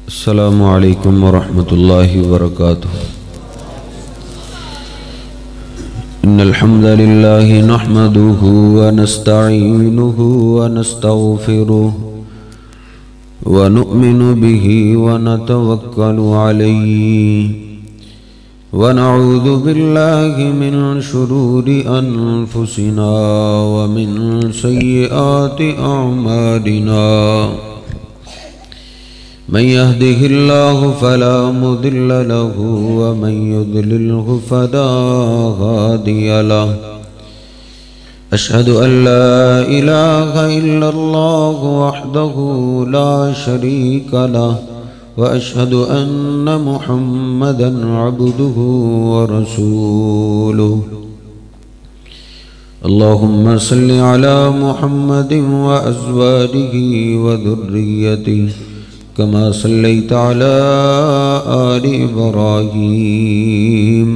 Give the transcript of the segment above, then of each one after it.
السلام علیکم ورحمۃ اللہ وبرکاتہ۔ ان الحمد للہ نحمده ونستعینه ونستغفره ونؤمن به ونتوکل علیہ ونعوذ باللہ من شرور انفسنا ومن سیئات اعمالنا من يهده الله فلا مضل له ومن يضلله فلا هادي له أشهد أن لا إله إلا الله وحده لا شريك له وأشهد أن محمدا عبده ورسوله اللهم صل على محمد وأزواجه وذريته كما صليت على آل إبراهيم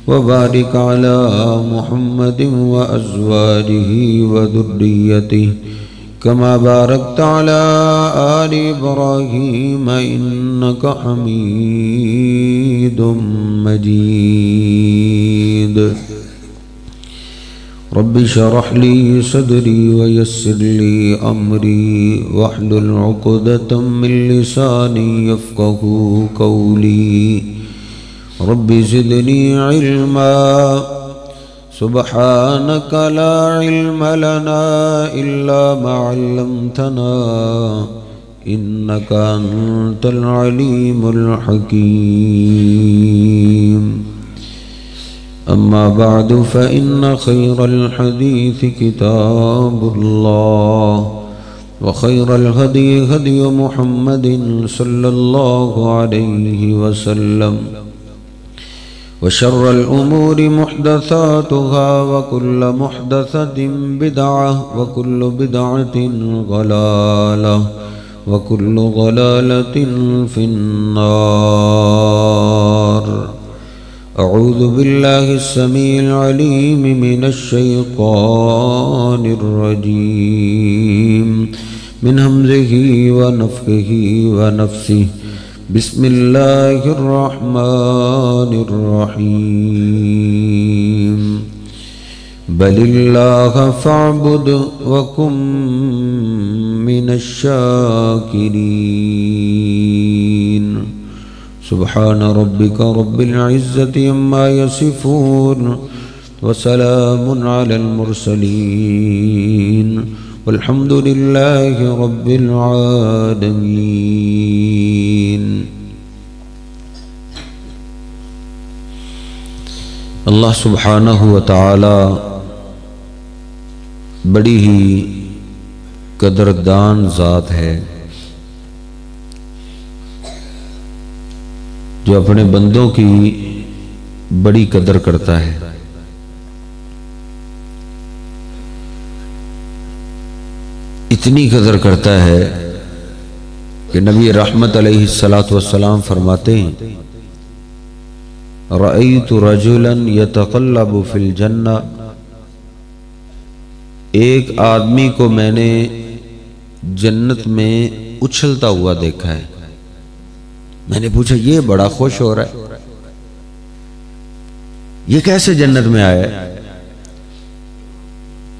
وبارك على محمد وأزواجه وذريته كما باركت على آل إبراهيم إنك حميد مجيد رب اشرح لي صدري ويسر لي أمري واحلل عقدة من لساني يفقهوا قولي رب زدني علما سبحانك لا علم لنا إلا ما علمتنا إنك أنت العليم الحكيم أما بعد فإن خير الحديث كتاب الله وخير الهدي هدي محمد صلى الله عليه وسلم وشر الأمور محدثاتها وكل محدثة بدعة وكل بدعة ضلالة وكل ضلالة في النار أعوذ بالله السميع العليم من الشيطان الرجيم من همزه ونفخه ونفسه بسم الله الرحمن الرحيم بل الله فاعبد وكن من الشاكرين سبحان ربك رب العزة عما يصفون وسلام على المرسلين والحمد لله رب العالمين۔ اللہ سبحانہ وتعالی بڑی ہی قدردان ذات ہے جو اپنے بندوں کی بڑی قدر کرتا ہے۔ اتنی قدر کرتا ہے کہ نبی رحمت علیہ السلام فرماتے ہیں رأیت رجلا یتقلب فی الجنہ، ایک آدمی کو میں نے جنت میں اچھلتا ہوا دیکھا ہے۔ میں نے پوچھا یہ بڑا خوش ہو رہا ہے، یہ کیسے جنت میں آیا ہے؟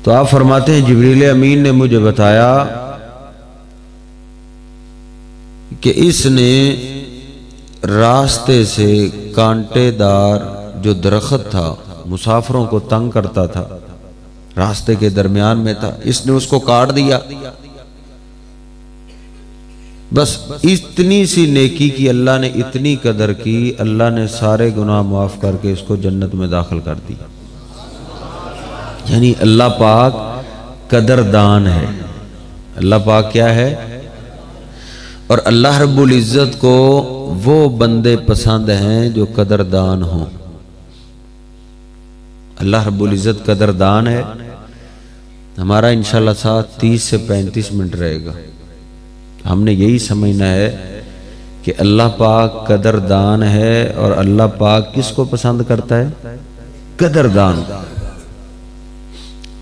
تو آپ فرماتے ہیں جبریل امین نے مجھے بتایا کہ اس نے راستے سے کانٹے دار جو درخت تھا مسافروں کو تنگ کرتا تھا، راستے کے درمیان میں تھا، اس نے اس کو کاٹ دیا۔ بس اتنی سی نیکی کی اللہ نے اتنی قدر کی، اللہ نے سارے گناہ معاف کر کے اس کو جنت میں داخل کر دی۔ یعنی اللہ پاک قدردان ہے۔ اللہ پاک کیا ہے؟ اور اللہ رب العزت کو وہ بندے پسند ہیں جو قدردان ہوں۔ اللہ رب العزت قدردان ہے۔ ہمارا انشاءاللہ ساتھ 30 سے 35 منٹ رہے گا۔ ہم نے یہی سمجھنا ہے کہ اللہ پاک قدردان ہے، اور اللہ پاک کس کو پسند کرتا ہے؟ قدردان۔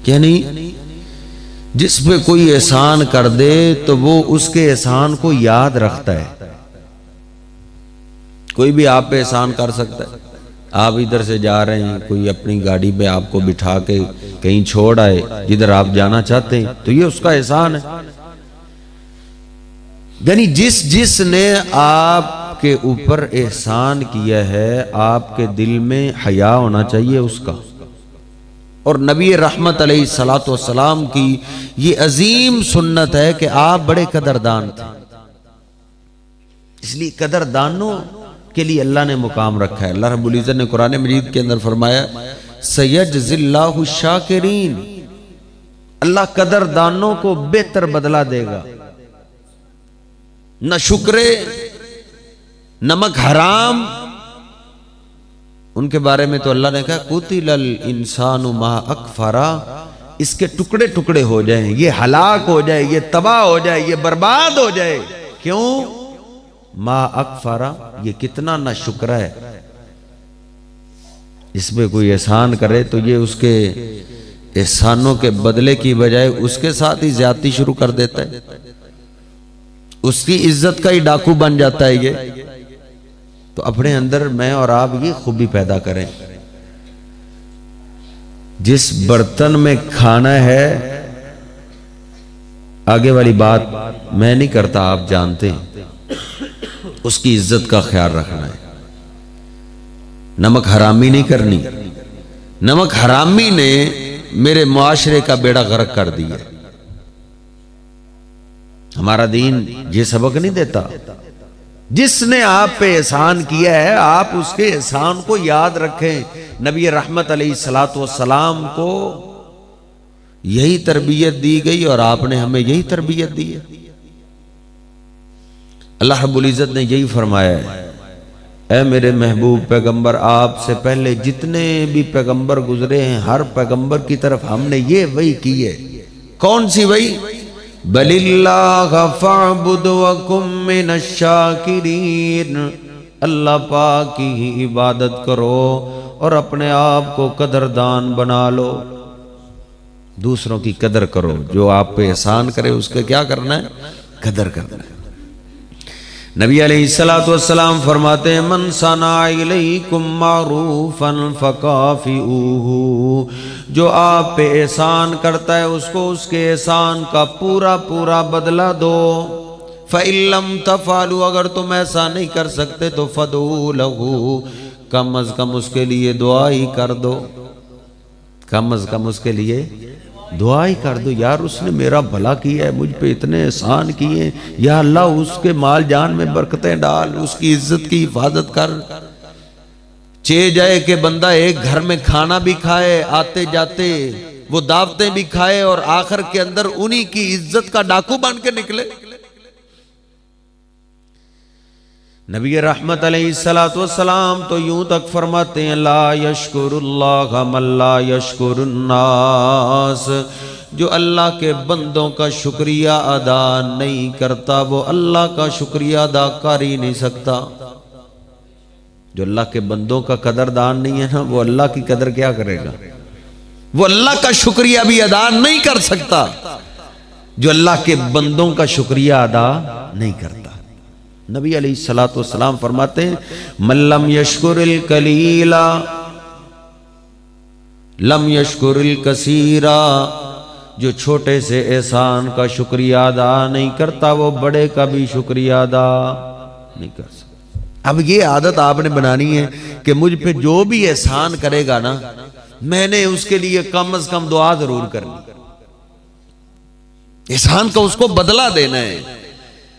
یعنی جس پہ کوئی احسان کر دے تو وہ اس کے احسان کو یاد رکھتا ہے، کوئی بھی آپ پہ احسان کر سکتا ہے. آپ ادھر سے جا رہے ہیں, کوئی اپنی گاڑی پہ آپ کو بٹھا کے کہیں چھوڑ آئے جدھر آپ جانا چاہتے ہیں, تو یہ اس کا احسان ہے. یعنی جس نے آپ کے اوپر احسان کیا ہے, آپ کے دل میں حیا ہونا چاہیے اس کا. اور نبی رحمت علیہ السلام کی یہ عظیم سنت ہے کہ آپ بڑے قدردان تھے. اس لیے قدردانوں کے لیے اللہ نے مقام رکھا ہے. اللہ رب العزت نے قرآن مجید کے اندر فرمایا سَيَجْزِ اللَّهُ الشَّاكِرِينَ, اللہ قدردانوں کو بہتر بدلہ دے گا. نہ شکرے, نمک حرام, ان کے بارے میں تو اللہ نے کہا قُتِلَ الْإِنسَانُ مَا أَكْفَرَ, اس کے ٹکڑے ٹکڑے ہو جائیں, یہ ہلاک ہو جائے, یہ تباہ ہو جائے, یہ برباد ہو جائے. کیوں؟ ما اکفرا, یہ کتنا نہ شکر ہے. اس پہ کوئی احسان کرے تو یہ اس کے احسانوں کے بدلے کی بجائے اس کے ساتھ ہی زیادتی شروع کر دیتا ہے, اس کی عزت کا ہی ڈاکو بن جاتا ہے یہ. تو اپنے اندر میں اور آپ یہ خوبی پیدا کریں, جس برتن میں کھانا ہے, آگے والی بات میں نہیں کرتا, آپ جانتے ہیں, اس کی عزت کا خیال رکھنا ہے. نمک حرامی نہیں کرنی. نمک حرامی نے میرے معاشرے کا بیڑا غرق کر دیا. ہمارا دین یہ سبق نہیں دیتا. جس نے آپ پہ احسان کیا ہے, آپ اس کے احسان کو یاد رکھیں. نبی رحمت علیہ السلام کو یہی تربیت دی گئی اور آپ نے ہمیں یہی تربیت دی ہے. اللہ رب العزت نے یہی فرمایا ہے, اے میرے محبوب پیغمبر, آپ سے پہلے جتنے بھی پیغمبر گزرے ہیں, ہر پیغمبر کی طرف ہم نے یہ وحی کی ہے. کون سی وحی؟ بَلِ اللَّهَ فَاعْبُدْ وَكُن مِّنَ الشَّاكِرِينَ, اللہ پاک کی ہی عبادت کرو اور اپنے آپ کو قدردان بنا لو. دوسروں کی قدر کرو, جو آپ پہ احسان کرے اس کے کیا کرنا ہے؟ قدر کرنا ہے. نبی علیہ السلام فرماتے ہیں من صنع الیکم معروفا فکافئوہ, جو آپ پہ احسان کرتا ہے اس کو اس کے احسان کا پورا پورا بدلہ دو. فَإِن لَمْ تَفْعَلُوا, اگر تم ایسا نہیں کر سکتے تو فَدْعُوا لَهُ, کم از کم اس کے لیے دعا ہی کر دو. کم از کم اس کے لیے دعا ہی کر دو, یار اس نے میرا بھلا کیا ہے, مجھ پہ اتنے احسان کیے, یا اللہ اس کے مال جان میں برکتیں ڈال, اس کی عزت کی حفاظت کر. چہ جائے کہ بندہ ایک گھر میں کھانا بھی کھائے, آتے جاتے وہ دعوتیں بھی کھائے, اور آخر کے اندر انہی کی عزت کا ڈاکو بن کے نکلے. نبی رحمت علیہ السلام تو یوں تک فرماتے ہیں لا یشکر اللہ من لا یشکر الناس, جو اللہ کے بندوں کا شکریہ ادا نہیں کرتا وہ اللہ کا شکریہ ادا کر ہی نہیں سکتا. جو اللہ کے بندوں کا قدردان نہیں ہے نا, وہ اللہ کی قدر کیا کرے گا؟ وہ اللہ کا شکریہ بھی ادا نہیں کر سکتا جو اللہ کے بندوں کا شکریہ ادا نہیں کرتا. نبی علیہ السلام فرماتے ہیں من لم یشکر القلیل لم یشکر الکثیر, جو چھوٹے سے احسان کا شکریہ ادا نہیں کرتا وہ بڑے کا بھی شکریہ ادا نہیں کر سکتا. اب یہ عادت آپ نے بنانی ہے کہ مجھ پہ جو بھی احسان کرے گا نا, میں نے اس کے لیے کم از کم دعا ضرور کرنی. احسان کا اس کو بدلہ دینا ہے.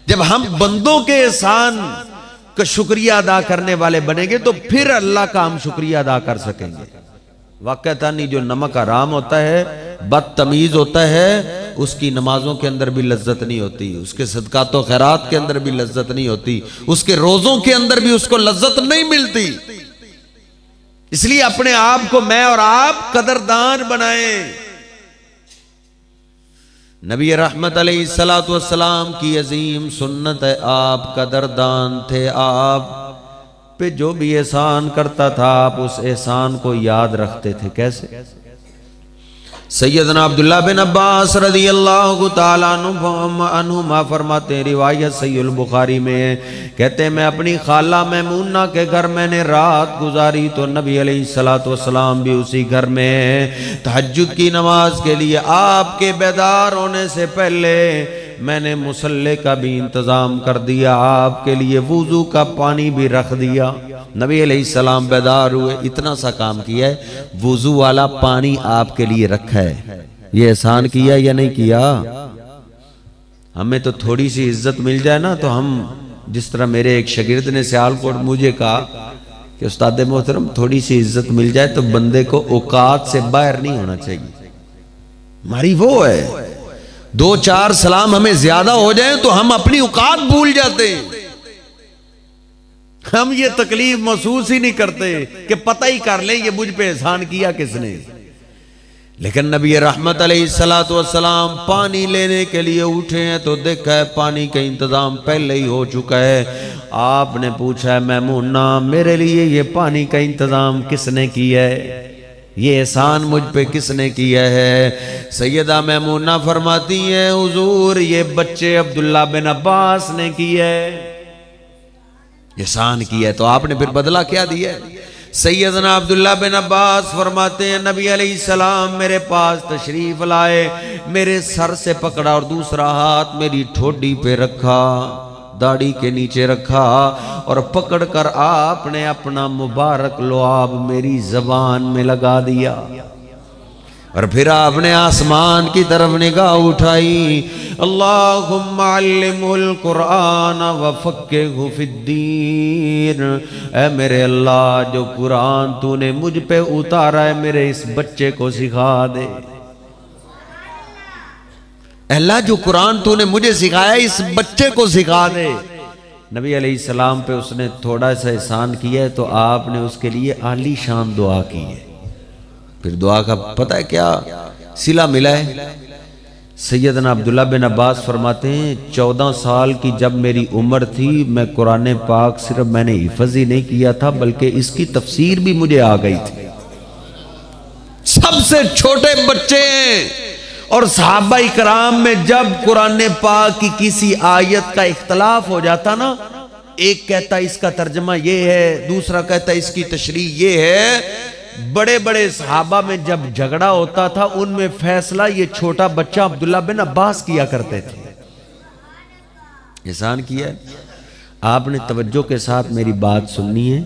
جب ہم بندوں کے احسان کا شکریہ ادا کرنے والے بنیں گے تو پھر اللہ کا ہم شکریہ ادا کر سکیں گے. واقعتاً جو نمک حرام ہوتا ہے, بدتمیز ہوتا ہے, اس کی نمازوں کے اندر بھی لذت نہیں ہوتی, اس کے صدقات و خیرات کے اندر بھی لذت نہیں ہوتی, اس کے روزوں کے اندر بھی اس کو لذت نہیں ملتی. اس لیے اپنے آپ کو میں اور آپ قدردان بنائیں. نبی رحمت علیہ السلام کی عظیم سنت ہے, آپ قدردان تھے. آپ پہ جو بھی احسان کرتا تھا آپ اس احسان کو یاد رکھتے تھے. کیسے؟ سیدنا عبداللہ بن عباس رضی اللہ تعالیٰ عنہما فرماتے ہیں، روایت صحیح البخاری میں ہے، کہتے ہیں میں اپنی خالہ میمونہ کے گھر میں نے رات گزاری تو نبی علیہ السلام بھی اسی گھر میں تہجد کی نماز کے لیے آپ کے بیدار ہونے سے پہلے میں نے مصلی کا بھی انتظام کر دیا، آپ کے لیے وضو کا پانی بھی رکھ دیا۔ نبی علیہ السلام بیدار ہوئے، اتنا سا کام کیا ہے، وضو والا پانی آپ کے لیے رکھا ہے، یہ احسان کیا یا نہیں کیا؟ ہمیں تو تھوڑی سی عزت مل جائے نا تو ہم، جس طرح میرے ایک شاگرد نے سیالکوٹ مجھے کہا کہ استاد محترم تھوڑی سی عزت مل جائے تو بندے کو اوقات سے باہر نہیں ہونا چاہیے، ہماری وہ ہے، دو چار سلام ہمیں زیادہ ہو جائیں تو ہم اپنی اوقات بھول جاتے ہیں، ہم یہ تکلیف محسوس ہی نہیں کرتے کہ پتہ ہی کر لیں یہ مجھ پہ احسان کیا کس نے۔ لیکن نبی رحمت علیہ السلام پانی لینے کے لیے اٹھے ہیں تو دیکھا ہے پانی کا انتظام پہلے ہی ہو چکا ہے۔ آپ نے پوچھا ہے میمونہ میرے لیے یہ پانی کا انتظام کس نے کیا ہے، یہ احسان مجھ پہ کس نے کیا ہے؟ سیدہ میمونہ فرماتی ہیں حضور یہ بچے عبداللہ بن عباس نے کیا ہے، احسان کیا ہے۔ تو آپ نے پھر بدلہ کیا دیا ہے؟ سیدنا عبداللہ بن عباس فرماتے ہیں نبی علیہ السلام میرے پاس تشریف لائے، میرے سر سے پکڑا اور دوسرا ہاتھ میری ٹھوڈی پہ رکھا، داڑھی کے نیچے رکھا اور پکڑ کر آپ نے اپنا مبارک لعاب میری زبان میں لگا دیا، اور پھر آپ نے آسمان کی طرف نگاہ اٹھائی، اللہم علمہ القرآن وفقہہ فی الدین، اے میرے اللہ جو قرآن تو نے مجھ پہ اتارا ہے میرے اس بچے کو سکھا دے، اللہ جو قرآن تو نے مجھے سکھایا اس بچے کو سکھا دے۔ نبی علیہ السلام پہ اس نے تھوڑا سا احسان کیا ہے تو آپ نے اس کے لیے عالی شان دعا کی ہے۔ پھر دعا کا پتہ ہے کیا صلہ ملا ہے؟ سیدنا عبداللہ بن عباس فرماتے ہیں 14 سال کی جب میری عمر تھی میں قرآن پاک صرف میں نے حفظ ہی نہیں کیا تھا بلکہ اس کی تفسیر بھی مجھے آ گئی تھی، سب سے چھوٹے بچے ہیں، اور صحابہ کرام میں جب قرآن پاک کی کسی آیت کا اختلاف ہو جاتا نا، ایک کہتا اس کا ترجمہ یہ ہے، دوسرا کہتا اس کی تشریح یہ ہے، بڑے بڑے صحابہ میں جب جھگڑا ہوتا تھا ان میں فیصلہ یہ چھوٹا بچہ عبداللہ بن عباس کیا کرتے تھے۔ احسان کیا ہے۔ آپ نے توجہ کے ساتھ میری بات سننی ہے۔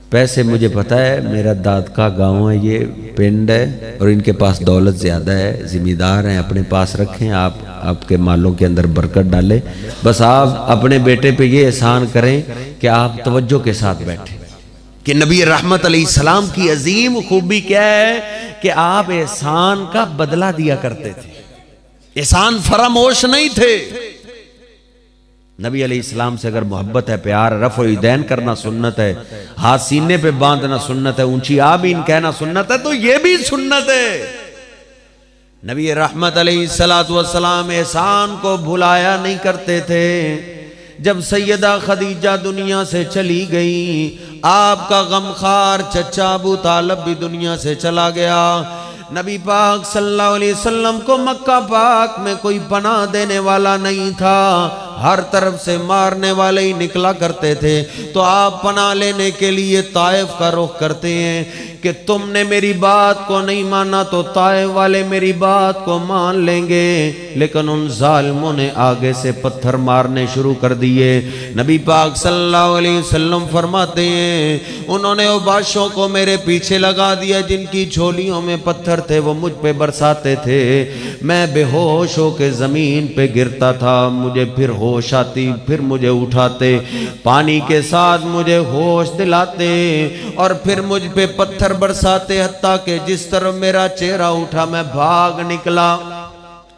پیسے مجھے پتا ہے، میرا دادکا گاؤں ہے، یہ پنڈ ہے اور ان کے پاس دولت زیادہ ہے، ذمہ دار ہیں، اپنے پاس رکھیں، آپ کے مالوں کے اندر برکت ڈالیں، بس آپ اپنے بیٹے پہ یہ احسان کریں کہ آپ توجہ کے ساتھ بیٹھیں کہ نبی رحمت علیہ السلام کی عظیم خوبی کیا ہے کہ آپ احسان کا بدلہ دیا کرتے تھے، احسان فراموش نہیں تھے۔ نبی علیہ السلام سے اگر محبت ہے، پیار، رفع یدین کرنا سنت ہے، ہاتھ سینے پہ باندھنا سنت ہے، اونچی آمین کہنا سنت ہے، تو یہ بھی سنت ہے۔ نبی رحمت علیہ السلام احسان کو بھلایا نہیں کرتے تھے۔ جب سیدہ خدیجہ دنیا سے چلی گئی، آپ کا غمخوار چچا ابو طالب بھی دنیا سے چلا گیا، نبی پاک صلی اللہ علیہ وسلم کو مکہ پاک میں کوئی پناہ دینے والا نہیں تھا، ہر طرف سے مارنے والے ہی نکلا کرتے تھے، تو آپ پناہ لینے کے لیے طائف کا رخ کرتے ہیں کہ تم نے میری بات کو نہیں مانا تو طائف والے میری بات کو مان لیں گے، لیکن ان ظالموں نے آگے سے پتھر مارنے شروع کر دیے۔ نبی پاک صلی اللہ علیہ وسلم فرماتے ہیں انہوں نے اوباشوں کو میرے پیچھے لگا دیا، جن کی جھولیوں میں پتھر تھے وہ مجھ پہ برساتے تھے، میں بے ہوش ہو کے زمین پہ گرتا تھا، مجھے پھر ہوش آتی، پھر مجھے اٹھاتے، پانی کے ساتھ مجھے ہوش دلاتے اور پھر مجھ پہ پتھر برساتے، حتیٰ کہ جس طرح میرا چہرہ اٹھا میں بھاگ نکلا،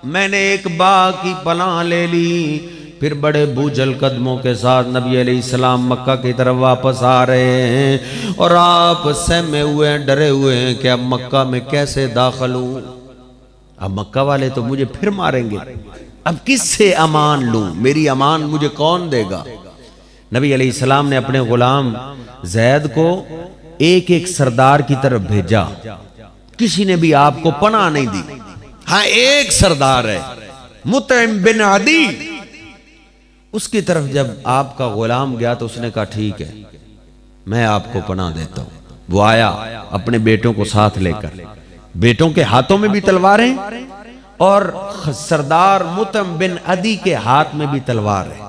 میں نے ایک باغ کی پناہ لے لی۔ پھر بڑے بوجھل قدموں کے ساتھ نبی علیہ السلام مکہ کی طرف واپس آ رہے ہیں اور آپ سہمے ہوئے ہیں، ڈرے ہوئے ہیں کہ اب مکہ میں کیسے داخل ہوں، اب مکہ والے تو مجھے پھر ماریں گے، اب کس سے امان لوں، میری امان مجھے کون دے گا؟ نبی علیہ السلام نے اپنے غلام زید کو ایک ایک سردار کی طرف بھیجا کسی نے بھی آپ کو پناہ نہیں دی. ہاں ایک سردار ہے مطعم بن عدی، اس کی طرف جب آپ کا غلام گیا تو اس نے کہا ٹھیک ہے میں آپ کو پناہ دیتا ہوں. وہ آیا اپنے بیٹوں کو ساتھ لے کر، بیٹوں کے ہاتھوں میں بھی تلواریں اور سردار مطعم بن عدی کے ہاتھ میں بھی تلوار ہے.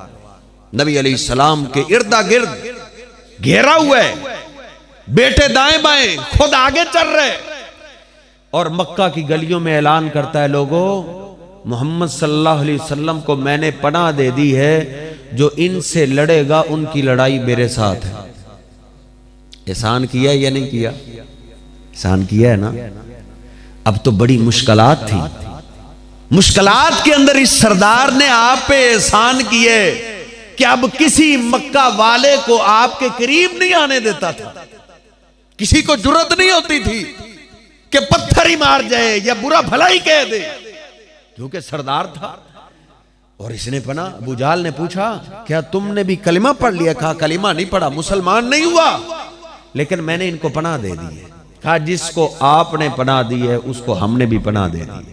نبی علیہ السلام کے اردا گرد گھیرا ہوا ہے، بیٹے دائیں بائیں، خود آگے چل رہے، اور مکہ کی گلیوں میں اعلان کرتا ہے لوگوں محمد صلی اللہ علیہ وسلم کو میں نے پناہ دے دی ہے، جو ان سے لڑے گا ان کی لڑائی میرے ساتھ ہے. احسان کیا یا نہیں کیا؟ احسان کیا ہے نا. اب تو بڑی مشکلات تھی، مشکلات کے اندر اس سردار نے آپ پہ احسان کیے کہ اب کسی مکہ والے کو آپ کے قریب نہیں آنے دیتا تھا. کسی کو جرت نہیں ہوتی تھی کہ پتھر ہی مار جائے یا برا بھلا ہی کہہ دے، کیونکہ سردار تھا. اور اس نے پناہ، ابو جہل نے پوچھا کیا تم نے بھی کلمہ پڑھ لیا؟ کہا کلمہ نہیں پڑھا، مسلمان نہیں ہوا، لیکن میں نے ان کو پناہ دے دی ہے. کہا جس کو آپ نے پناہ دی ہے اس کو ہم نے بھی پناہ دے دی ہے.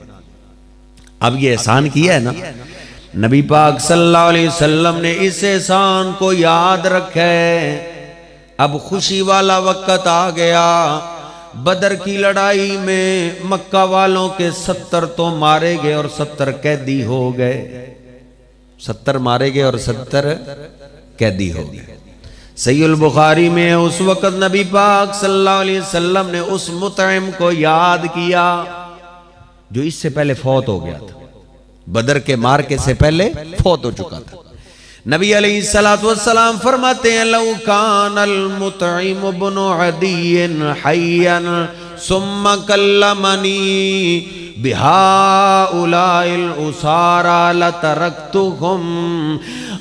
اب یہ احسان کیا ہے نا. نبی پاک صلی اللہ علیہ وسلم نے اس احسان کو یاد رکھے. اب خوشی والا وقت آ گیا. بدر کی لڑائی میں مکہ والوں کے 70 تو مارے گئے اور 70 قیدی ہو گئے. 70 مارے گئے اور 70 قیدی ہو گئے. صحیح البخاری میں اس وقت نبی پاک صلی اللہ علیہ وسلم نے اس مطعم کو یاد کیا جو اس سے پہلے فوت ہو گیا تھا، بدر کے مارکے سے پہلے فوت ہو چکا تھا. نبی علیہ السلام فرماتے ہیں لو کان المطعم بن عدی حیا ثم کلمنی بہؤلاء الاسارى لترکتهم.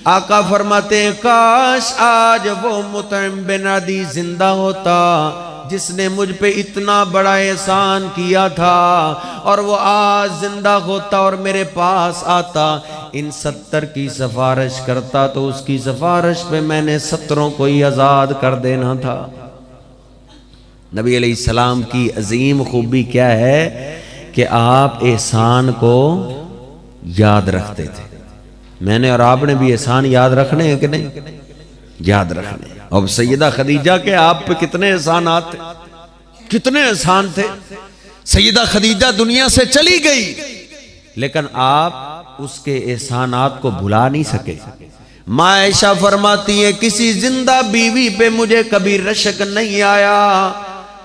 آقا فرماتے ہیں کاش آج وہ مطعم بن عدی زندہ ہوتا جس نے مجھ پہ اتنا بڑا احسان کیا تھا، اور وہ آج زندہ ہوتا اور میرے پاس آتا، ان 70 کی سفارش کرتا تو اس کی سفارش پہ میں نے 70 کو ہی آزاد کر دینا تھا. نبی علیہ السلام کی عظیم خوبی کیا ہے کہ آپ احسان کو یاد رکھتے تھے. میں نے اور آپ نے بھی احسان یاد رکھنے ہیں کہ نہیں؟ یاد رکھنے. اب سیدہ خدیجہ کے آپ پہ کتنے احسانات تھے، کتنے احسان تھے. سیدہ خدیجہ دنیا سے چلی گئی لیکن آپ اس کے احسانات کو بھلا نہیں سکے. ماں عائشہ فرماتی ہے کسی زندہ بیوی پہ مجھے کبھی رشک نہیں آیا،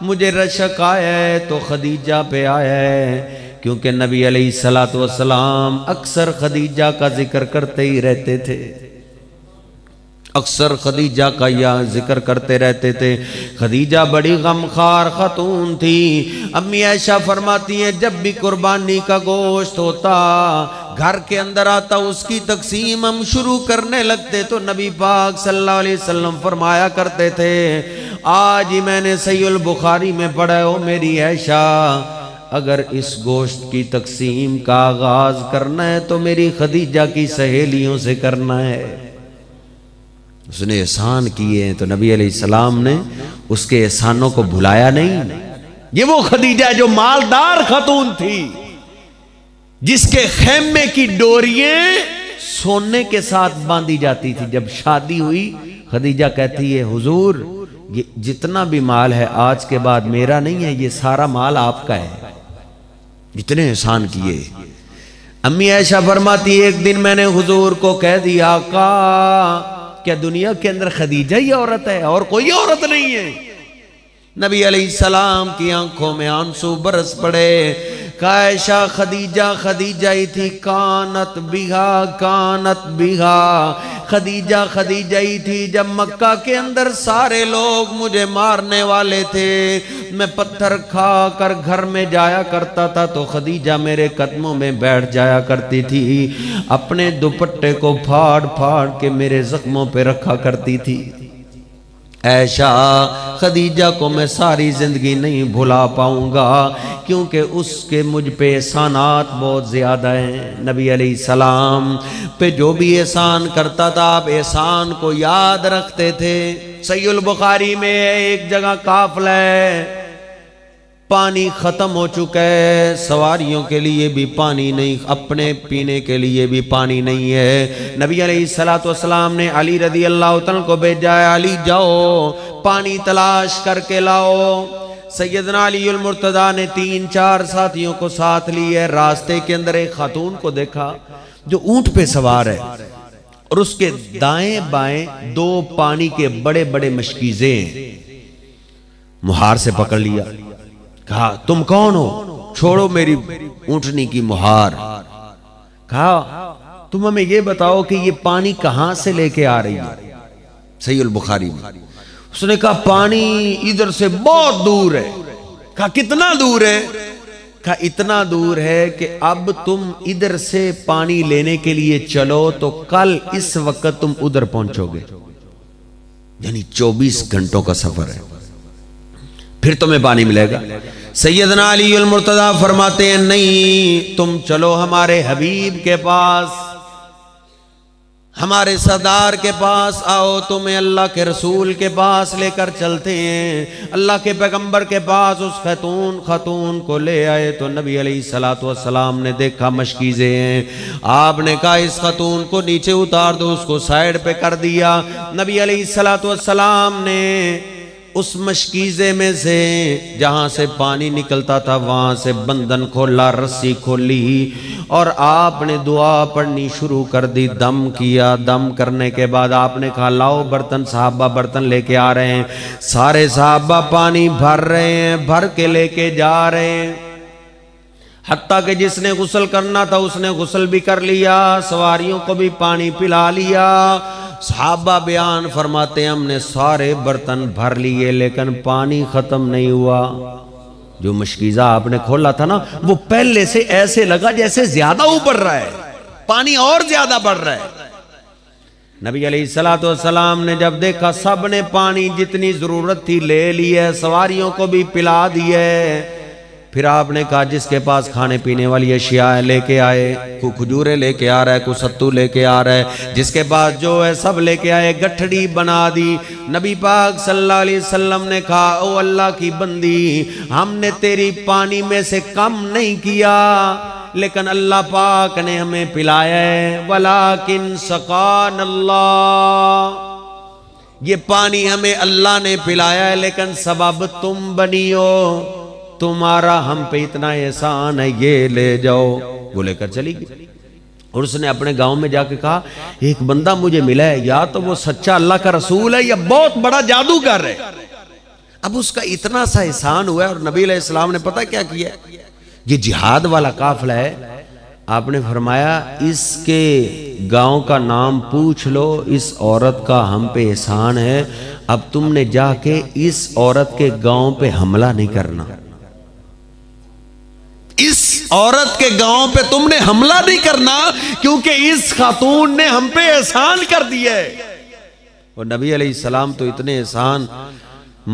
مجھے رشک آیا ہے تو خدیجہ پہ آیا ہے، کیونکہ نبی علیہ السلام اکثر خدیجہ کا ذکر کرتے ہی رہتے تھے، اکثر خدیجہ کا یا ذکر کرتے رہتے تھے. خدیجہ بڑی غمخوار خاتون تھی. امی عائشہ فرماتی ہیں جب بھی قربانی کا گوشت ہوتا گھر کے اندر آتا اس کی تقسیم ہم شروع کرنے لگتے تو نبی پاک صلی اللہ علیہ وسلم فرمایا کرتے تھے آج ہی میں نے صحیح البخاری میں پڑھا ہو میری عائشہ اگر اس گوشت کی تقسیم کا آغاز کرنا ہے تو میری خدیجہ کی سہیلیوں سے کرنا ہے. اس نے احسان کیے ہیں تو نبی علیہ السلام نے اس کے احسانوں کو بھلایا نہیں. یہ وہ خدیجہ جو مالدار خاتون تھی جس کے خیمے کی ڈوریاں سونے کے ساتھ باندھی جاتی تھی. جب شادی ہوئی خدیجہ کہتی ہے حضور یہ جتنا بھی مال ہے آج کے بعد میرا نہیں ہے، یہ سارا مال آپ کا ہے. اتنے احسان کیے. امی عائشہ فرماتی ایک دن میں نے حضور کو کہہ دیا آقا کیا دنیا کے اندر خدیجہ ہی عورت ہے اور کوئی عورت نہیں ہے؟ نبی علیہ السلام کی آنکھوں میں آنسو برس پڑے. عائشہ خدیجہ ہی تھی. کانت بیہا خدیجہ ہی تھی. جب مکہ کے اندر سارے لوگ مجھے مارنے والے تھے میں پتھر کھا کر گھر میں جایا کرتا تھا تو خدیجہ میرے قدموں میں بیٹھ جایا کرتی تھی، اپنے دوپٹے کو پھاڑ پھاڑ کے میرے زخموں پہ رکھا کرتی تھی. عائشہ خدیجہ کو میں ساری زندگی نہیں بھلا پاؤں گا کیونکہ اس کے مجھ پہ احسانات بہت زیادہ ہیں. نبی علیہ السلام پہ جو بھی احسان کرتا تھا آپ احسان کو یاد رکھتے تھے. صحیح البخاری میں ایک جگہ قافلہ ہے پانی ختم ہو چکا ہے، سواریوں کے لیے بھی پانی نہیں، اپنے پینے کے لیے بھی پانی نہیں ہے۔ نبی علیہ السلام نے علی رضی اللہ عنہ کو بھیجا ہے، علی جاؤ پانی تلاش کر کے لاؤ۔ سیدنا علی المرتضیٰ نے 3-4 ساتھیوں کو ساتھ لی ہے۔ راستے کے اندر ایک خاتون کو دیکھا جو اونٹ پہ سوار ہے، اور اس کے دائیں بائیں 2 پانی کے بڑے بڑے مشکیزیں ہیں۔ مہار سے پکڑ لیا، کہا تم کون ہو؟ چھوڑو میری اونٹنی کی مہار۔ کہا تم ہمیں یہ بتاؤ کہ یہ پانی کہاں سے لے کے آ رہی ہے؟ صحیح البخاری میں اس نے کہا پانی ادھر سے بہت دور ہے۔ کہا کتنا دور ہے؟ کہا اتنا دور ہے کہ اب تم ادھر سے پانی لینے کے لیے چلو تو کل اس وقت تم ادھر پہنچو گے، یعنی 24 گھنٹوں کا سفر ہے، پھر تمہیں پانی ملے گا۔ سیدنا علی المرتضیٰ فرماتے ہیں نہیں، تم چلو ہمارے حبیب کے پاس، ہمارے سردار کے پاس آؤ، تمہیں اللہ کے رسول کے پاس لے کر چلتے ہیں۔ اللہ کے پیغمبر کے پاس اس خاتون کو لے آئے تو نبی علیہ السلام نے دیکھا مشکیزیں ہیں۔ آپ نے کہا اس خاتون کو نیچے اتار دو، اس کو سائیڈ پہ کر دیا۔ نبی علیہ السلام نے اس مشکیزے میں سے جہاں سے پانی نکلتا تھا وہاں سے بندن کھولا، رسی کھولی، اور آپ نے دعا پڑھنی شروع کر دی، دم کیا۔ دم کرنے کے بعد آپ نے کہا لاؤ برتن، صحابہ برتن لے کے آ رہے ہیں، سارے صحابہ پانی بھر رہے ہیں، بھر کے لے کے جا رہے ہیں، حتیٰ کہ جس نے غسل کرنا تھا اس نے غسل بھی کر لیا، سواریوں کو بھی پانی پلا لیا۔ صحابہ بیان فرماتے ہیں ہم نے سارے برتن بھر لیے لیکن پانی ختم نہیں ہوا۔ جو مشکیزہ آپ نے کھولا تھا نا وہ پہلے سے ایسے لگا جیسے زیادہ اوپر رہا ہے، پانی اور زیادہ بڑھ رہا ہے۔ نبی علیہ السلام نے جب دیکھا سب نے پانی جتنی ضرورت تھی لے لی ہے، سواریوں کو بھی پلا دی ہے، پھر آپ نے کہا جس کے پاس کھانے پینے والی اشیاء لے کے آئے، کوئی کھجورے لے کے آ رہا ہے، کوئی ستو لے کے آ رہا ہے، جس کے پاس جو ہے سب لے کے آئے، گٹھڑی بنا دی۔ نبی پاک صلی اللہ علیہ وسلم نے کہا او اللہ کی بندی، ہم نے تیری پانی میں سے کم نہیں کیا لیکن اللہ پاک نے ہمیں پلایا ہے، وَلَٰكِن سَقَانَ اللَّهُ، یہ پانی ہمیں اللہ نے پلایا ہے لیکن سبب تم بنی ہو، تمہارا ہم پہ اتنا احسان ہے، یہ لے جاؤ۔ وہ لے کر چلی گئی، اور اس نے اپنے گاؤں میں جا کے کہا ایک بندہ مجھے ملا ہے، یا تو وہ سچا اللہ کا رسول ہے یا بہت بڑا جادوگر ہے۔ اب اس کا اتنا سا احسان ہوا ہے، اور نبی علیہ السلام نے پتہ کیا کیا، یہ جہاد والا قافلہ ہے، آپ نے فرمایا اس کے گاؤں کا نام پوچھ لو، اس عورت کا ہم پہ احسان ہے، اب تم نے جا کے اس عورت کے گاؤں پہ حملہ نہیں کرنا، اس عورت کے گاؤں پہ تم نے حملہ نہیں کرنا کیونکہ اس خاتون نے ہم پہ احسان کر دیا ہے۔ اور نبی علیہ السلام تو اتنے احسان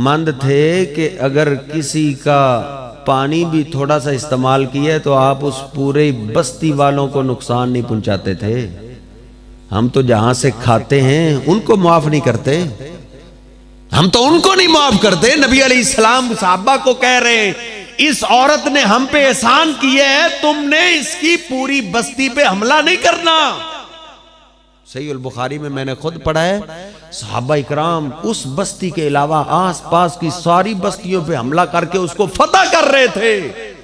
مند تھے کہ اگر کسی کا پانی بھی تھوڑا سا استعمال کیا تو آپ اس پورے بستی والوں کو نقصان نہیں پہنچاتے تھے۔ ہم تو جہاں سے کھاتے ہیں ان کو معاف نہیں کرتے، ہم تو ان کو نہیں معاف کرتے۔ نبی علیہ السلام صحابہ کو کہہ رہے ہیں اس عورت نے ہم پہ احسان کیا ہے، تم نے اس کی پوری بستی پہ حملہ نہیں کرنا۔ صحیح البخاری میں نے خود پڑھا ہے، صحابہ اکرام اس بستی کے علاوہ آس پاس کی ساری بستیوں پہ حملہ کر کے اس کو فتح کر رہے تھے،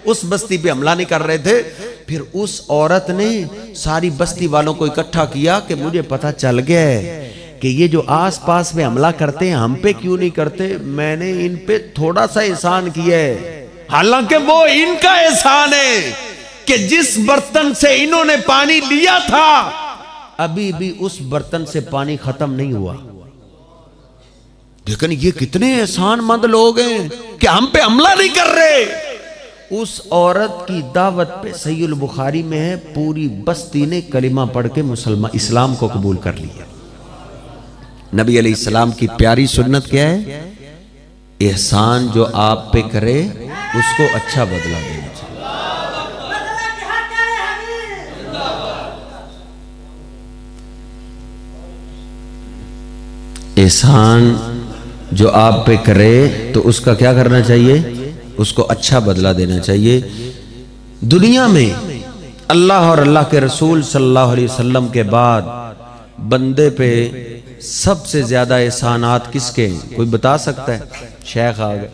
اس بستی پہ حملہ نہیں کر رہے تھے۔ پھر اس عورت نے ساری بستی والوں کو اکٹھا کیا کہ مجھے پتہ چل گیا ہے کہ یہ جو آس پاس میں حملہ کرتے ہیں ہم پہ کیوں نہیں کرتے، میں نے ان پہ تھوڑا سا احسان کیا ہے، حالانکہ وہ ان کا احسان ہے کہ جس برتن سے انہوں نے پانی لیا تھا ابھی بھی اس برتن سے پانی ختم نہیں ہوا۔ لیکن یہ کتنے احسان مند لوگ ہیں کہ ہم پہ حملہ نہیں کر رہے۔ اس عورت کی دعوت پہ صحیح البخاری میں ہے پوری بستی نے کلمہ پڑھ کے اسلام کو قبول کر لیا۔ نبی علیہ السلام کی پیاری سنت کیا ہے؟ احسان جو آپ پہ کرے اس کو اچھا بدلہ دینا چاہیے۔ احسان جو آپ پہ کرے تو اس کا کیا کرنا چاہیے؟ اس کو اچھا بدلہ دینا چاہیے. دنیا میں اللہ اور اللہ کے رسول صلی اللہ علیہ وسلم کے بعد بندے پہ سب سے زیادہ احسانات کس کے ہیں؟ کوئی بتا سکتا ہے؟ شیخ آگئے.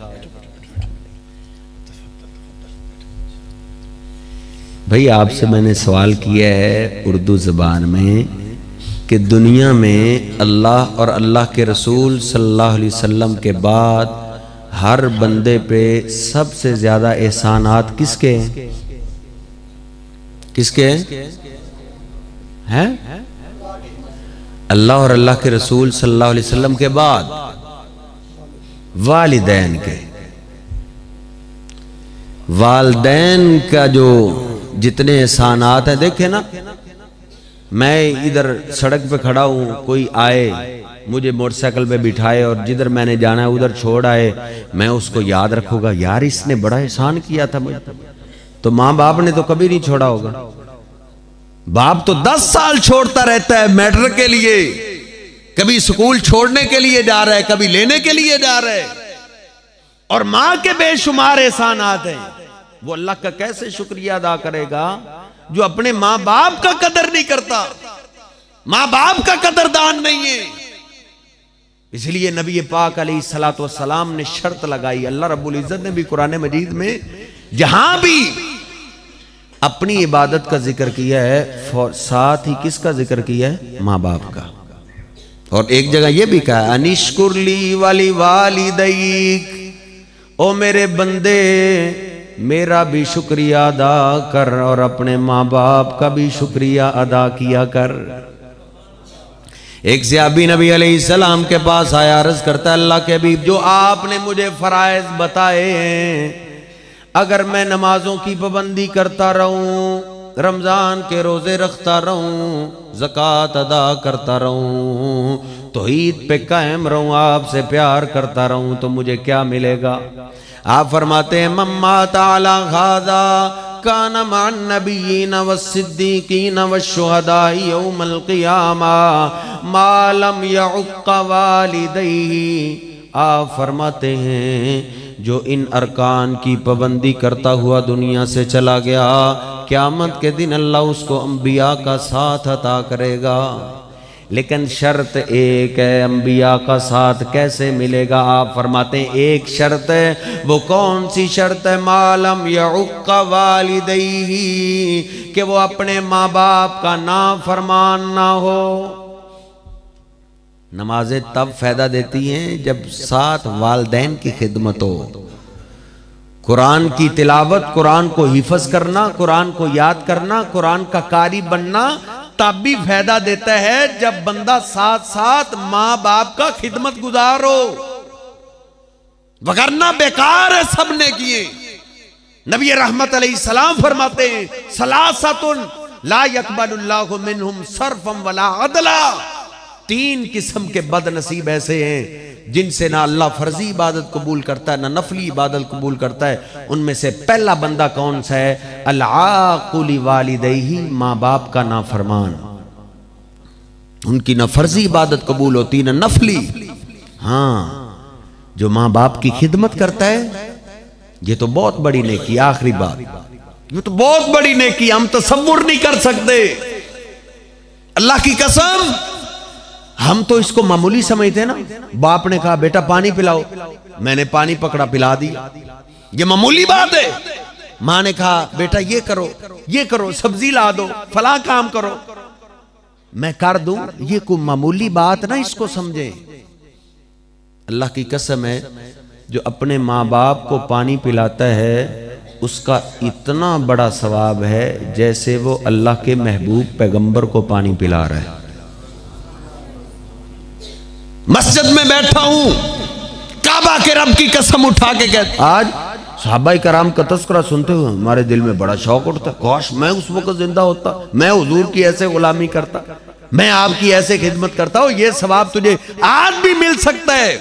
بھئی آپ سے میں نے سوال کیا ہے اردو زبان میں کہ دنیا میں اللہ اور اللہ کے رسول صلی اللہ علیہ وسلم کے بعد ہر بندے پہ سب سے زیادہ احسانات کس کے ہیں؟ کس کے ہیں؟ اللہ اور اللہ کے رسول صلی اللہ علیہ وسلم کے بعد والدین کے. والدین کا جو جتنے احسانات ہیں دیکھیں نا، میں ادھر سڑک پہ کھڑا ہوں، کوئی آئے مجھے موٹر سائیکل پہ بٹھائے اور جدھر میں نے جانا ہے ادھر چھوڑ آئے، میں اس کو یاد رکھوں گا یار اس نے بڑا احسان کیا تھا مجھے. تو ماں باپ نے تو کبھی نہیں چھوڑا ہوگا. باپ تو 10 سال چھوڑتا رہتا ہے میٹرک کے لیے، کبھی سکول چھوڑنے کے لیے جا رہا ہے، کبھی لینے کے لیے جا رہا ہے. اور ماں کے بے شمار احسانات ہیں. وہ اللہ کا کیسے شکریہ ادا کرے گا جو اپنے ماں باپ کا قدر نہیں کرتا، ماں باپ کا قدردان نہیں ہے. اس لیے نبی پاک علیہ السلام نے شرط لگائی. اللہ رب العزت نے بھی قرآن مجید میں جہاں بھی اپنی عبادت کا ذکر کیا ہے ساتھ ہی کس کا ذکر کیا ہے؟ ماں باپ کا. اور ایک جگہ یہ بھی کہا انشکر لی ولی والدیک، او میرے بندے میرا بھی شکریہ ادا کر اور اپنے ماں باپ کا بھی شکریہ ادا کیا کر. ایک صحابی نبی علیہ السلام کے پاس آیا، عرض کرتا ہے اللہ کے حبیب جو آپ نے مجھے فرائض بتائے ہیں اگر میں نمازوں کی پابندی کرتا رہوں، رمضان کے روزے رکھتا رہوں، زکوٰۃ ادا کرتا رہوں، توحید پہ قائم رہوں، آپ سے پیار کرتا رہوں تو مجھے کیا ملے گا؟ آپ فرماتے ہیں من مات علی ھذا کان مع النبیین والصدیقین والشہداء یوم القیامہ ما لم یعق والدیہ. آپ فرماتے ہیں جو ان ارکان کی پابندی کرتا ہوا دنیا سے چلا گیا قیامت کے دن اللہ اس کو انبیاء کا ساتھ عطا کرے گا. لیکن شرط ایک ہے، انبیاء کا ساتھ کیسے ملے گا؟ آپ فرماتے ہیں ایک شرط ہے. وہ کون سی شرط ہے؟ ما لم یعق والدیہ، کہ وہ اپنے ماں باپ کا نافرمان نہ ہو. نمازیں تب فائدہ دیتی ہیں جب ساتھ والدین کی خدمت ہو. قرآن کی تلاوت، قرآن کو حفظ کرنا، قرآن کو یاد کرنا، قرآن کا قاری بننا تب بھی فائدہ دیتا ہے جب بندہ ساتھ ساتھ ماں باپ کا خدمت گزار ہو، وگرنہ بیکار ہے سب نے کیے. نبی رحمت علیہ السلام فرماتے ہیں ثلاثۃ لا يقبل اللہ منہم صرفا ولا عدلا. 3 قسم کے بد نصیب ایسے ہیں جن سے نہ اللہ فرضی عبادت قبول کرتا ہے نہ نفلی عبادت قبول کرتا ہے. ان میں سے پہلا بندہ کون سا ہے؟ العاق لوالدیہ، ماں باپ کا نافرمان. ان کی نہ فرضی عبادت قبول ہوتی نہ نفلی. ہاں جو ماں باپ کی خدمت کرتا ہے یہ تو بہت بڑی نیکی. آخری بات، یہ تو بہت بڑی نیکی، ہم تصور نہیں کر سکتے. اللہ کی قسم ہم تو اس کو معمولی سمجھتے ہیں نا. باپ نے کہا بیٹا پانی پلاؤ، میں نے پانی پکڑا پلا دیا، یہ معمولی بات ہے. ماں نے کہا بیٹا یہ کرو، یہ کرو، سبزی لا دو، فلاں کام کرو، میں کر دوں. یہ کوئی معمولی بات نہ اس کو سمجھیں. اللہ کی قسم ہے جو اپنے ماں باپ کو پانی پلاتا ہے اس کا اتنا بڑا ثواب ہے جیسے وہ اللہ کے محبوب پیغمبر کو پانی پلا رہا ہے. مسجد میں بیٹھا ہوں، کعبہ کے رب کی قسم اٹھا کے کہتا آج صحابہ کرام کا تذکرہ سنتے ہوئے ہمارے دل میں بڑا شوق اٹھتا، کاش میں اس وقت زندہ ہوتا، میں حضور کی ایسے غلامی کرتا، میں آپ کی ایسے خدمت کرتا ہوں. یہ ثواب تجھے آج بھی مل سکتا ہے.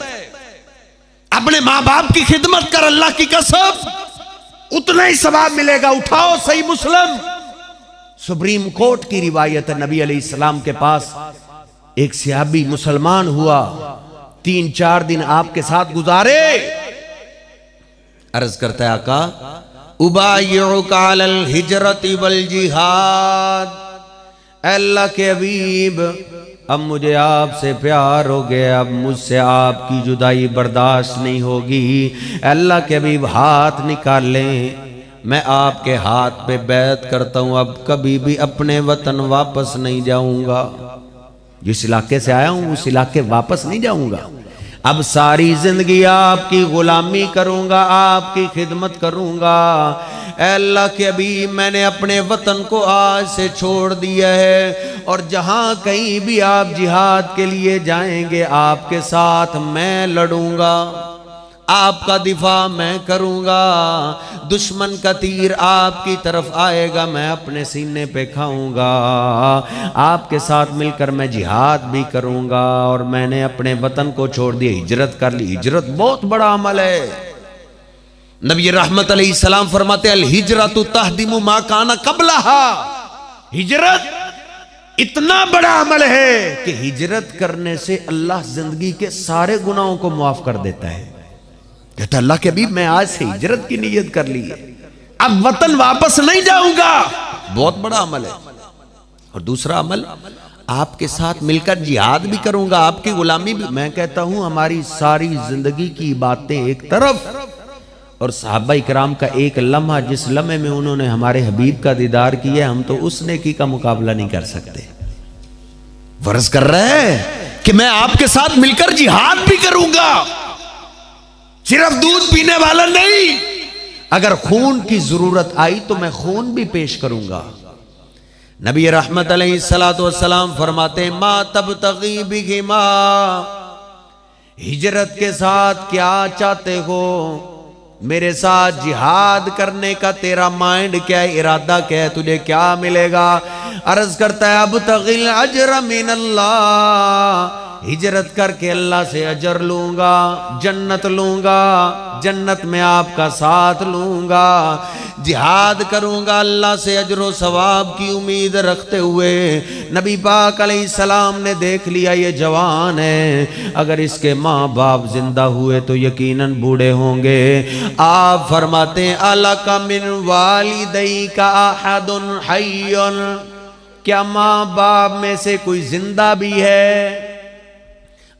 اپنے ماں باپ کی خدمت کر، اللہ کی قسم اتنا ہی ثواب ملے گا. اٹھاؤ صحیح مسلم، سپریم کورٹ کی روایت ہے. نبی علیہ السلام کے پاس ایک صحابی مسلمان ہوا، 3-4 دن آپ کے ساتھ گزارے. عرض کرتا ہے آقا ابایعک علی الہجرت والجہاد، اے اللہ کے حبیب اب مجھے آپ سے پیار ہو گیا، اب مجھ سے آپ کی جدائی برداشت نہیں ہوگی، اے اللہ کے حبیب ہاتھ نکال لیں، میں آپ کے ہاتھ پہ بیعت کرتا ہوں، اب کبھی بھی اپنے وطن واپس نہیں جاؤں گا، جس علاقے سے آیا ہوں اس علاقے واپس نہیں جاؤں گا، اب ساری زندگی آپ کی غلامی کروں گا، آپ کی خدمت کروں گا، اے اللہ کے حبیب میں نے اپنے وطن کو آج سے چھوڑ دیا ہے، اور جہاں کہیں بھی آپ جہاد کے لیے جائیں گے آپ کے ساتھ میں لڑوں گا، آپ کا دفاع میں کروں گا، دشمن کا تیر آپ کی طرف آئے گا میں اپنے سینے پہ کھاؤں گا، آپ کے ساتھ مل کر میں جہاد بھی کروں گا، اور میں نے اپنے وطن کو چھوڑ دیا، ہجرت کر لی۔ ہجرت بہت بڑا عمل ہے۔ نبی رحمت علیہ السلام فرماتے ہیں الہجرت تہدم ما کان قبلہا، ہجرت اتنا بڑا عمل ہے کہ ہجرت کرنے سے اللہ زندگی کے سارے گناہوں کو معاف کر دیتا ہے۔ کہتا اللہ کے حبیب میں آج سے ہجرت کی نیت کر لی ہے، اب وطن واپس نہیں جاؤں گا، بہت بڑا عمل ہے۔ اور دوسرا عمل آپ کے ساتھ مل کر جہاد بھی کروں گا، آپ کی غلامی بھی۔ میں کہتا ہوں ہماری ساری زندگی کی باتیں ایک طرف، اور صحابہ اکرام کا ایک لمحہ جس لمحے میں انہوں نے ہمارے حبیب کا دیدار کیا، ہم تو اس نیکی کا مقابلہ نہیں کر سکتے۔ فرض کر رہے ہیں کہ میں آپ کے ساتھ مل کر جہاد بھی کروں گا، صرف دودھ پینے والا نہیں، اگر خون کی ضرورت آئی تو میں خون بھی پیش کروں گا۔ نبی رحمت علیہ السلام فرماتے ہیں ما تبتغی بہما، ہجرت کے ساتھ کیا چاہتے ہو، میرے ساتھ جہاد کرنے کا تیرا مائنڈ کیا ہے، ارادہ کیا ہے، تجھے کیا ملے گا؟ عرض کرتا ہے ابتغی الاجر من اللہ، ہجرت کر کے اللہ سے اجر لوں گا، جنت لوں گا، جنت میں آپ کا ساتھ لوں گا، جہاد کروں گا اللہ سے اجر و ثواب کی امید رکھتے ہوئے۔ نبی پاک علیہ السلام نے دیکھ لیا یہ جوان ہے، اگر اس کے ماں باپ زندہ ہوئے تو یقیناً بوڑھے ہوں گے، آپ فرماتے ہیں الک من والدیک احد حی، کیا ماں باپ میں سے کوئی زندہ بھی ہے؟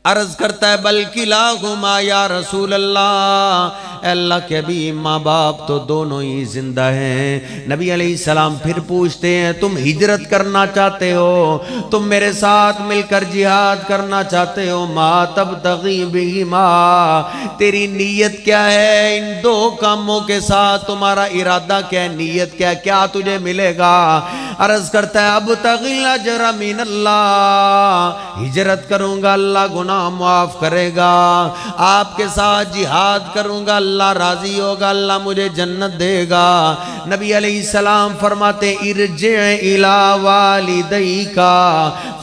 عرض کرتا ہے بلکہ لاہما یا رسول اللہ، اے اللہ کے حبیب ماں باپ تو دونوں ہی زندہ ہیں۔ نبی علیہ السلام پھر پوچھتے ہیں تم ہجرت کرنا چاہتے ہو، تم میرے ساتھ مل کر جہاد کرنا چاہتے ہو، ما تبتغی بہما، تیری نیت کیا ہے ان دو کاموں کے ساتھ، تمہارا ارادہ کیا ہے، نیت کیا ہے، کیا تجھے ملے گا؟ عرض کرتا ہے ابتغی الاجر من اللہ، ہجرت کروں گا اللہ گناہ معاف کرے گا، آپ کے ساتھ جہاد کروں گا اللہ راضی ہوگا، اللہ مجھے جنت دے گا۔ نبی علیہ السلام فرماتے ارجع الی والدیک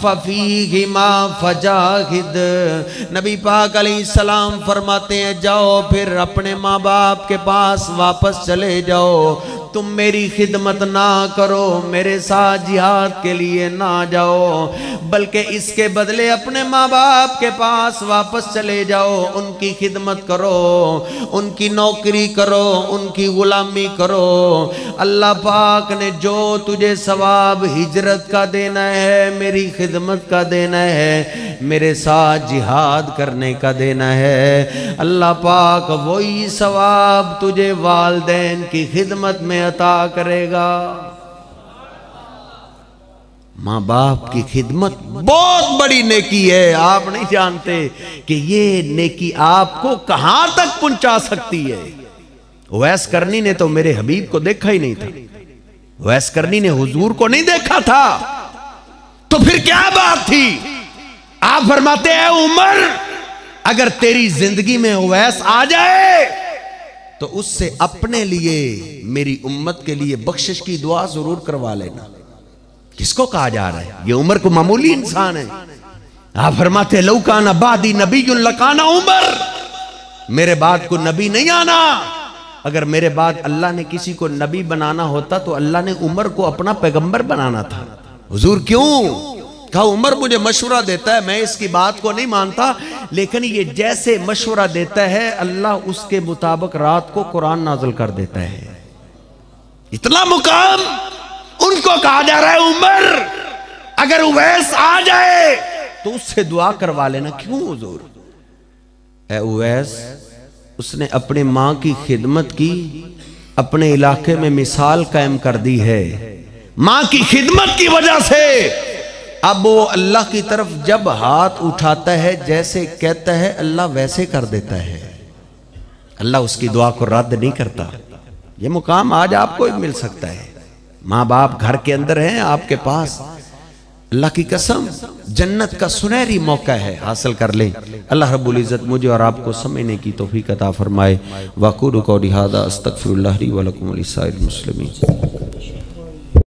ففیہما فجاہد، نبی پاک علیہ السلام فرماتے ہیں جاؤ پھر اپنے ماں باپ کے پاس واپس چلے جاؤ، تم میری خدمت نہ کرو، میرے ساتھ جہاد کے لیے نہ جاؤ، بلکہ اس کے بدلے اپنے ماں باپ کے پاس واپس چلے جاؤ، ان کی خدمت کرو، ان کی نوکری کرو، ان کی غلامی کرو۔ اللہ پاک نے جو تجھے ثواب ہجرت کا دینا ہے، میری خدمت کا دینا ہے، میرے ساتھ جہاد کرنے کا دینا ہے، اللہ پاک وہی ثواب تجھے والدین کی خدمت میں عطا کرے گا۔ ماں باپ کی خدمت بہت بڑی نیکی ہے، آپ نہیں جانتے کہ یہ نیکی آپ کو کہاں تک پہنچا سکتی ہے۔ اویس کرنی نے تو میرے حبیب کو دیکھا ہی نہیں تھا، اویس کرنی نے حضور کو نہیں دیکھا تھا، تو پھر کیا بات تھی؟ آپ فرماتے ہیں عمر اگر تیری زندگی میں اویس آ جائے تو اس سے اپنے لیے میری امت کے لیے بخشش کی دعا ضرور کروا لینا۔ کس کو کہا جا رہا ہے؟ یہ عمر کو معمولی انسان ہے۔ آپ فرماتے ہیں لو کان بعدی نبی لکان عمر، میرے بعد کو نبی نہیں آنا، اگر میرے بعد اللہ نے کسی کو نبی بنانا ہوتا تو اللہ نے عمر کو اپنا پیغمبر بنانا تھا۔ حضور کیوں؟ کہا عمر مجھے مشورہ دیتا ہے، میں اس کی بات کو نہیں مانتا، لیکن یہ جیسے مشورہ دیتا ہے اللہ اس کے مطابق رات کو قرآن نازل کر دیتا ہے۔ اتنا مقام ان کو کہا جا رہا ہے عمر اگر اویس آ جائے تو اس سے دعا کروا لینا۔ کیوں حضور؟ اے اویس، اس نے اپنے ماں کی خدمت کی، اپنے علاقے میں مثال قائم کر دی ہے، ماں کی خدمت کی وجہ سے اب وہ اللہ کی طرف جب ہاتھ اٹھاتا ہے جیسے کہتا ہے اللہ ویسے کر دیتا ہے، اللہ اس کی دعا کو رد نہیں کرتا۔ یہ مقام آج آپ کو بھی مل سکتا ہے، ماں باپ گھر کے اندر ہیں آپ کے پاس، اللہ کی قسم جنت کا سنہری موقع ہے، حاصل کر لیں۔ اللہ رب العزت مجھے اور آپ کو سمجھنے کی توفیق عطا فرمائے۔ وَأَقُولُ قَوْلِي هَٰذَا أَسْتَغْفِرُ اللَّهَ لِي وَلَكُمْ وَلِسَائِرِ الْمُسْلِمِينَ۔